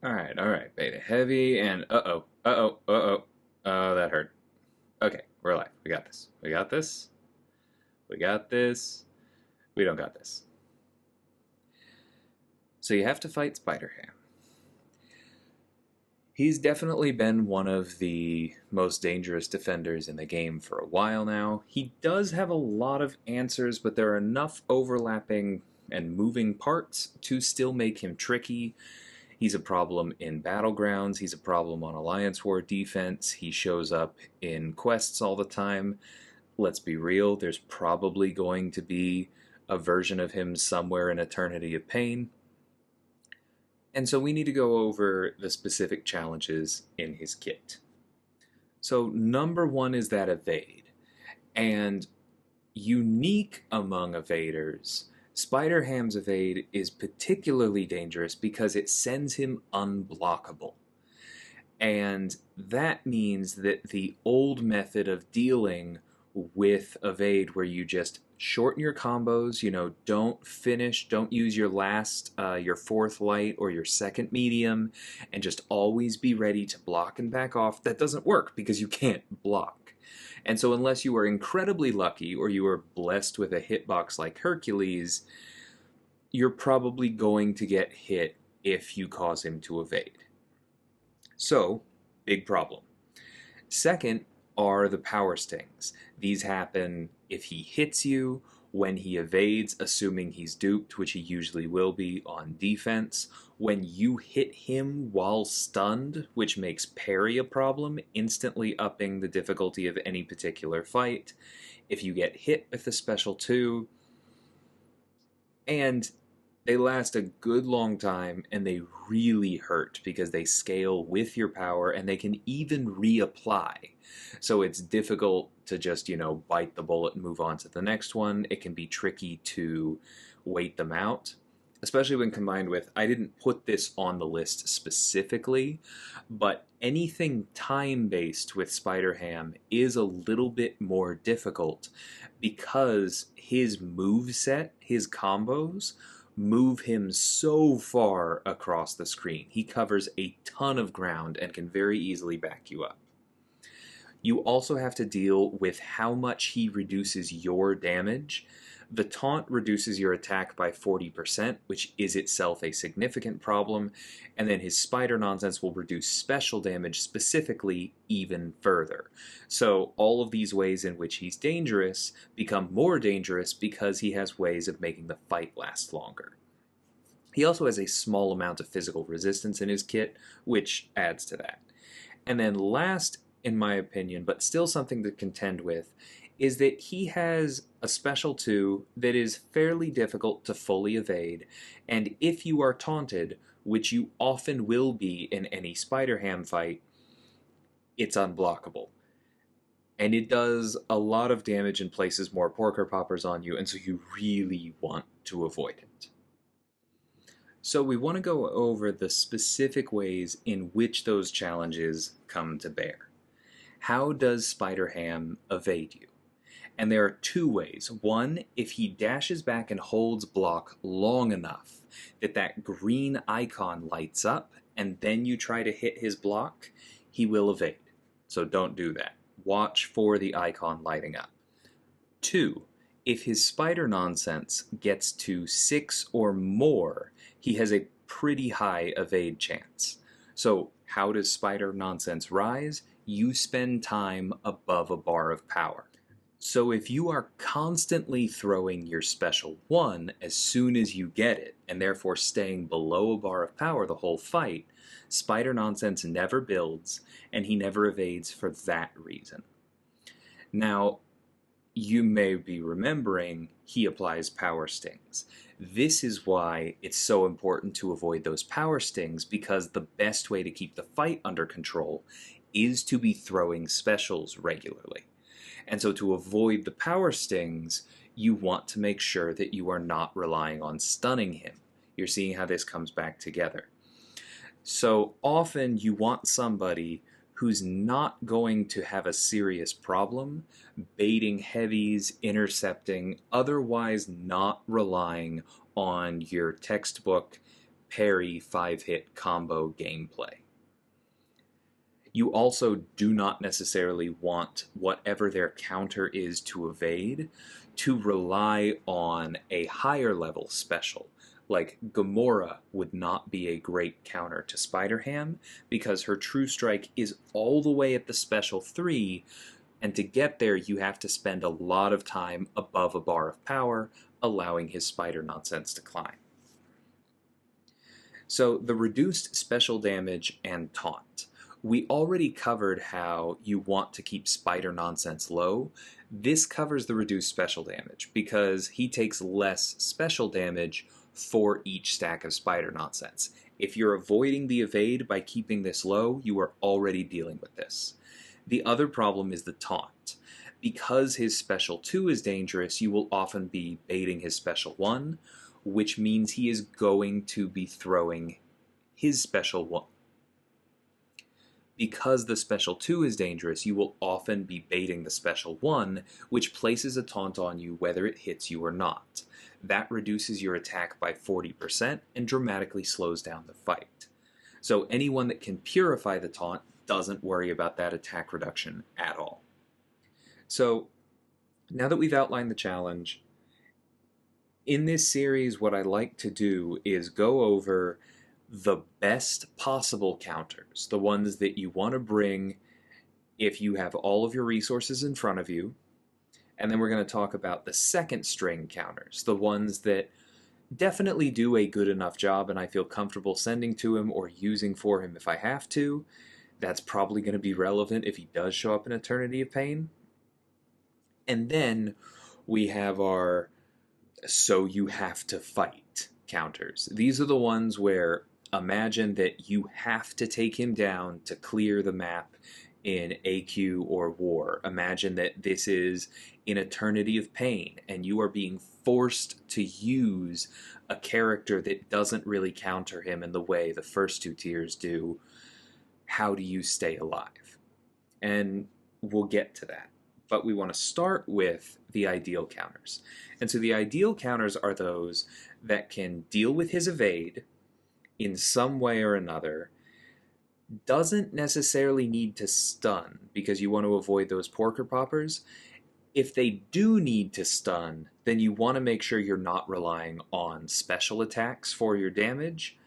All right, beta heavy, and uh-oh, uh-oh, uh-oh. Oh, that hurt. Okay, we're alive. We got this. We got this. We got this. We don't got this. So you have to fight Spider-Ham. He's definitely been one of the most dangerous defenders in the game for a while now. He does have a lot of answers, but there are enough overlapping and moving parts to still make him tricky. He's a problem in Battlegrounds, he's a problem on Alliance War defense, he shows up in quests all the time. Let's be real, there's probably going to be a version of him somewhere in Eternity of Pain. And so we need to go over the specific challenges in his kit. So, number one is that evade. And unique among evaders, Spider-Ham's evade is particularly dangerous because it sends him unblockable. And that means that the old method of dealing with evade, where you just shorten your combos, don't use your fourth light or your second medium, and just always be ready to block and back off, that doesn't work because you can't block. And so, unless you are incredibly lucky or you are blessed with a hitbox like Hercules, you're probably going to get hit if you cause him to evade. So, big problem. Second are the power stings. These happen if he hits you, when he evades, assuming he's duped, which he usually will be on defense, when you hit him while stunned, which makes parry a problem, instantly upping the difficulty of any particular fight, if you get hit with the special 2, and they last a good long time, and they really hurt because they scale with your power and they can even reapply. So it's difficult to just, bite the bullet and move on to the next one. It can be tricky to wait them out, especially when combined with, I didn't put this on the list specifically, but anything time-based with Spider-Ham is a little bit more difficult because his move set, his combos, move him so far across the screen. He covers a ton of ground and can very easily back you up. You also have to deal with how much he reduces your damage. The taunt reduces your attack by 40%, which is itself a significant problem, and then his spider nonsense will reduce special damage specifically even further. So all of these ways in which he's dangerous become more dangerous because he has ways of making the fight last longer. He also has a small amount of physical resistance in his kit, which adds to that. And then last, in my opinion, but still something to contend with, is that he has a special 2 that is fairly difficult to fully evade, and if you are taunted, which you often will be in any Spider-Ham fight, it's unblockable. And it does a lot of damage and places more Porker Poppers on you, and so you really want to avoid it. So we want to go over the specific ways in which those challenges come to bear. How does Spider-Ham evade you? And there are 2 ways. One, if he dashes back and holds block long enough that green icon lights up, and then you try to hit his block, he will evade. So don't do that. Watch for the icon lighting up. 2, if his spider nonsense gets to 6 or more, he has a pretty high evade chance. So how does spider nonsense rise? You spend time above a bar of power. So if you are constantly throwing your special 1 as soon as you get it, and therefore staying below a bar of power the whole fight, Spider Nonsense never builds, and he never evades for that reason. Now, you may be remembering he applies power stings. This is why it's so important to avoid those power stings, because the best way to keep the fight under control is to be throwing specials regularly. And so to avoid the power stings, you want to make sure that you are not relying on stunning him. You're seeing how this comes back together. So often you want somebody who's not going to have a serious problem baiting heavies, intercepting, otherwise not relying on your textbook parry 5-hit combo gameplay. You also do not necessarily want whatever their counter is to evade to rely on a higher level special. Like Gamora would not be a great counter to Spider-Ham because her True Strike is all the way at the special 3, and to get there you have to spend a lot of time above a bar of power, allowing his spider nonsense to climb. So the reduced special damage and taunt. We already covered how you want to keep spider nonsense low. This covers the reduced special damage because he takes less special damage for each stack of spider nonsense. If you're avoiding the evade by keeping this low, you are already dealing with this. The other problem is the taunt. Because his special 2 is dangerous, you will often be baiting his special 1, which means he is going to be throwing his special 1. Because the special 2 is dangerous, you will often be baiting the special 1, which places a taunt on you whether it hits you or not. That reduces your attack by 40% and dramatically slows down the fight. So anyone that can purify the taunt doesn't worry about that attack reduction at all. So now that we've outlined the challenge, in this series what I like to do is go over the best possible counters, the ones that you want to bring if you have all of your resources in front of you. And then we're going to talk about the second string counters, the ones that definitely do a good enough job and I feel comfortable sending to him or using for him if I have to. That's probably going to be relevant if he does show up in Eternity of Pain. And then we have our so you have to fight counters. These are the ones where imagine that you have to take him down to clear the map in AQ or War. Imagine that this is in Eternity of Pain and you are being forced to use a character that doesn't really counter him in the way the first 2 tiers do. How do you stay alive? And we'll get to that. But we want to start with the ideal counters. And so the ideal counters are those that can deal with his evade in some way or another, doesn't necessarily need to stun because you want to avoid those porker poppers. If they do need to stun, then you want to make sure you're not relying on special attacks for your damage.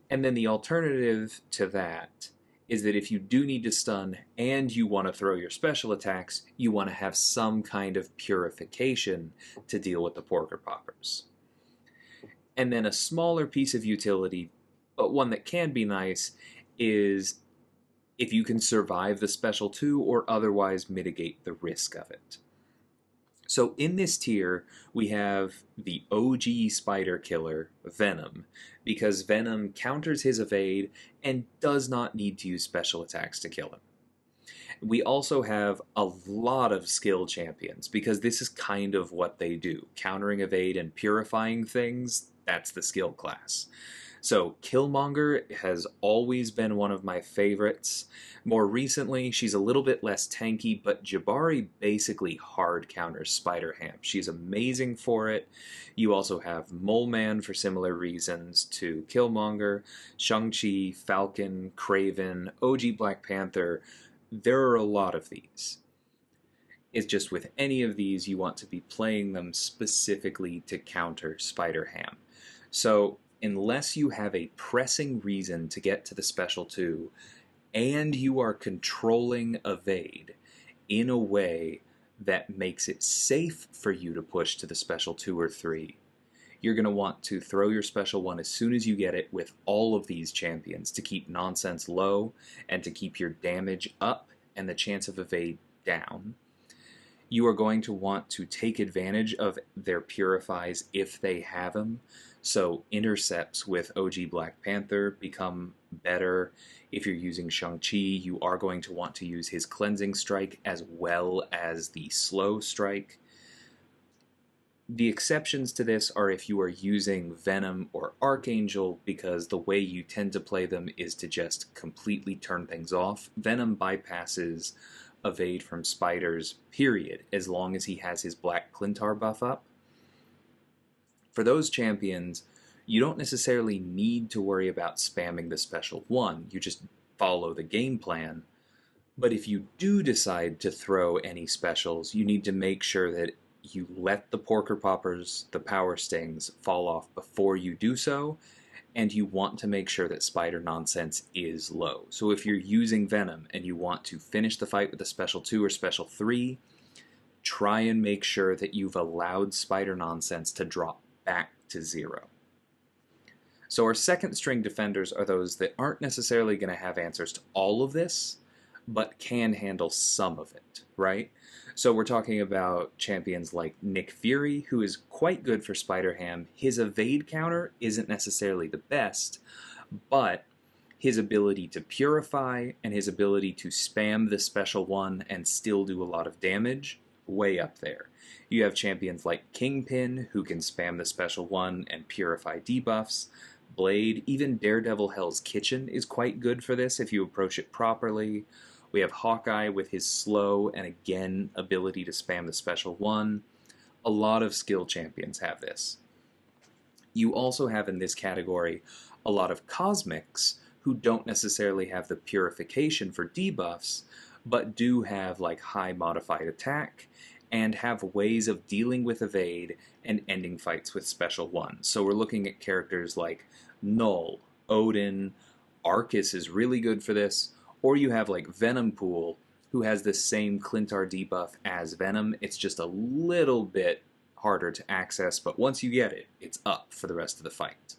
And then the alternative to that is that if you do need to stun and you want to throw your special attacks, you want to have some kind of purification to deal with the porker poppers. And then a smaller piece of utility, but one that can be nice, is if you can survive the special 2 or otherwise mitigate the risk of it. So in this tier, we have the OG spider killer, Venom, because Venom counters his evade and does not need to use special attacks to kill him. We also have a lot of skill champions, because this is kind of what they do. Countering evade and purifying things, that's the skill class. So Killmonger has always been one of my favorites. More recently, she's a little bit less tanky, but Jabari basically hard counters Spider-Ham. She's amazing for it. You also have Mole Man for similar reasons to Killmonger, Shang-Chi, Falcon, Kraven, OG Black Panther. There are a lot of these. It's just with any of these, you want to be playing them specifically to counter Spider-Ham. So unless you have a pressing reason to get to the special 2, and you are controlling evade in a way that makes it safe for you to push to the special 2 or 3, you're going to want to throw your special 1 as soon as you get it with all of these champions to keep nonsense low and to keep your damage up and the chance of evade down. You are going to want to take advantage of their purifies if they have them. So intercepts with OG Black Panther become better. If you're using Shang-Chi, you are going to want to use his Cleansing Strike as well as the Slow Strike. The exceptions to this are if you are using Venom or Archangel, because the way you tend to play them is to just completely turn things off. Venom bypasses evade from spiders, period, as long as he has his Black Clintar buff up. For those champions, You don't necessarily need to worry about spamming the special one, you just follow the game plan. But if you do decide to throw any specials, you need to make sure that you let the Porker Poppers, the Power Stings, fall off before you do so, and you want to make sure that Spider Nonsense is low. So if you're using Venom and you want to finish the fight with a Special 2 or Special 3, try and make sure that you've allowed Spider Nonsense to drop back to 0. So our second string defenders are those that aren't necessarily going to have answers to all of this, but can handle some of it, right? So we're talking about champions like Nick Fury, who is quite good for Spider-Ham. His evade counter isn't necessarily the best, but his ability to purify and his ability to spam the special one and still do a lot of damage, way up there. You have champions like Kingpin, who can spam the special one and purify debuffs. Blade, even Daredevil Hell's Kitchen is quite good for this if you approach it properly. We have Hawkeye with his slow and again ability to spam the special one. A lot of skill champions have this. You also have in this category a lot of cosmics who don't necessarily have the purification for debuffs, but do have like high modified attack and have ways of dealing with evade and ending fights with special one. So we're looking at characters like Null, Odin, Arcus is really good for this, or you have like Venompool, who has the same Clintar debuff as Venom. It's just a little bit harder to access, but once you get it, it's up for the rest of the fight.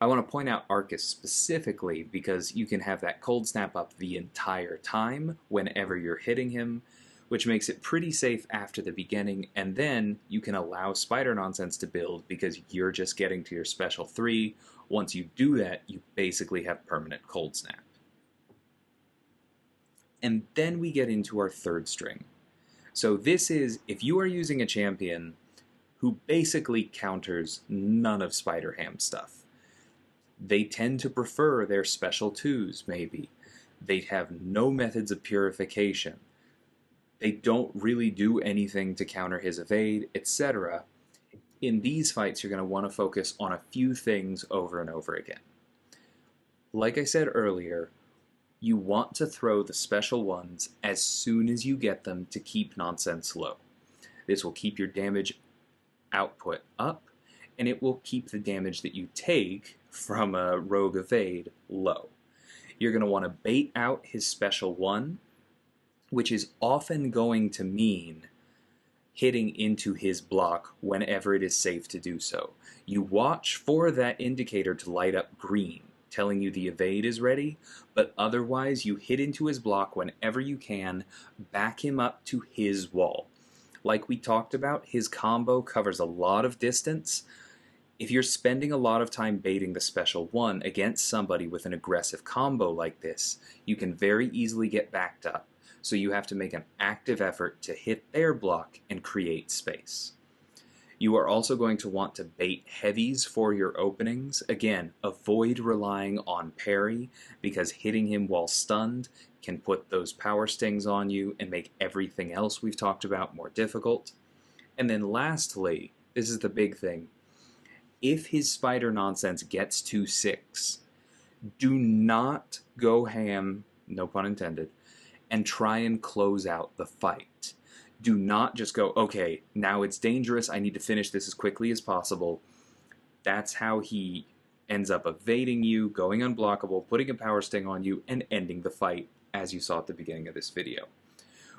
I want to point out Arcus specifically because you can have that cold snap up the entire time whenever you're hitting him, which makes it pretty safe after the beginning, and then you can allow Spider Nonsense to build because you're just getting to your special 3. Once you do that, you basically have permanent cold snap. And then we get into our third string. So this is, if you are using a champion who basically counters none of Spider-Ham stuff. They tend to prefer their special 2s, maybe. They have no methods of purification. They don't really do anything to counter his evade, etc. In these fights, you're going to want to focus on a few things over and over again. Like I said earlier, you want to throw the special ones as soon as you get them to keep Nonsense low. This will keep your damage output up, and it will keep the damage that you take from a rogue evade low. You're going to want to bait out his special 1, which is often going to mean hitting into his block whenever it is safe to do so. You watch for that indicator to light up green, telling you the evade is ready, but otherwise you hit into his block whenever you can, back him up to his wall. Like we talked about, his combo covers a lot of distance. If you're spending a lot of time baiting the special 1 against somebody with an aggressive combo like this, you can very easily get backed up. So you have to make an active effort to hit their block and create space. You are also going to want to bait heavies for your openings. Again, avoid relying on parry because hitting him while stunned can put those power stings on you and make everything else we've talked about more difficult. And then lastly, this is the big thing. If his Spider Nonsense gets to 6, do not go ham, no pun intended, and try and close out the fight. Do not just go, okay, now it's dangerous, I need to finish this as quickly as possible. That's how he ends up evading you, going unblockable, putting a power sting on you, and ending the fight, as you saw at the beginning of this video.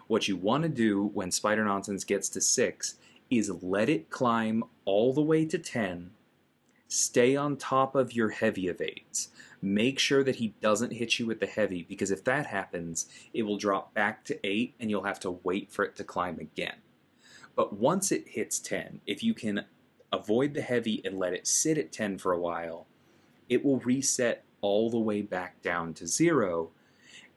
What you want to do when Spider Nonsense gets to 6 is let it climb all the way to 10, stay on top of your heavy evades. Make sure that he doesn't hit you with the heavy, because if that happens, it will drop back to 8 and you'll have to wait for it to climb again. But once it hits 10, if you can avoid the heavy and let it sit at 10 for a while, it will reset all the way back down to 0,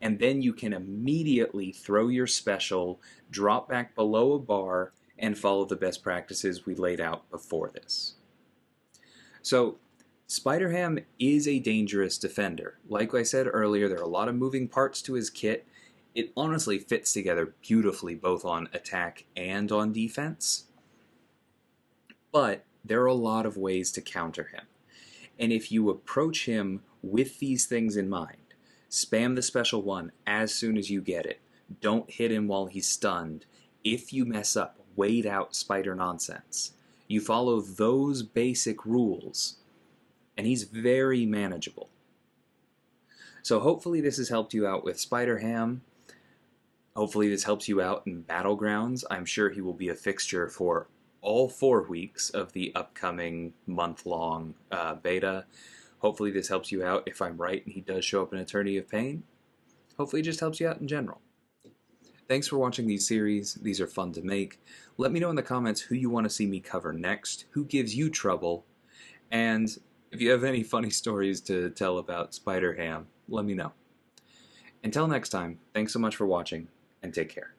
and then you can immediately throw your special, drop back below a bar, and follow the best practices we laid out before this. So, Spider-Ham is a dangerous defender. Like I said earlier, there are a lot of moving parts to his kit. It honestly fits together beautifully both on attack and on defense. But there are a lot of ways to counter him. And if you approach him with these things in mind, spam the special one as soon as you get it. Don't hit him while he's stunned. If you mess up, wait out spider nonsense. You follow those basic rules, and he's very manageable. So hopefully this has helped you out with Spider-Ham. Hopefully this helps you out in Battlegrounds. I'm sure he will be a fixture for all 4 weeks of the upcoming month-long beta. Hopefully this helps you out if I'm right and he does show up in Eternity of Pain. Hopefully it just helps you out in general. Thanks for watching these series. These are fun to make. Let me know in the comments who you want to see me cover next, who gives you trouble, and if you have any funny stories to tell about Spider-Ham, let me know. Until next time, thanks so much for watching, and take care.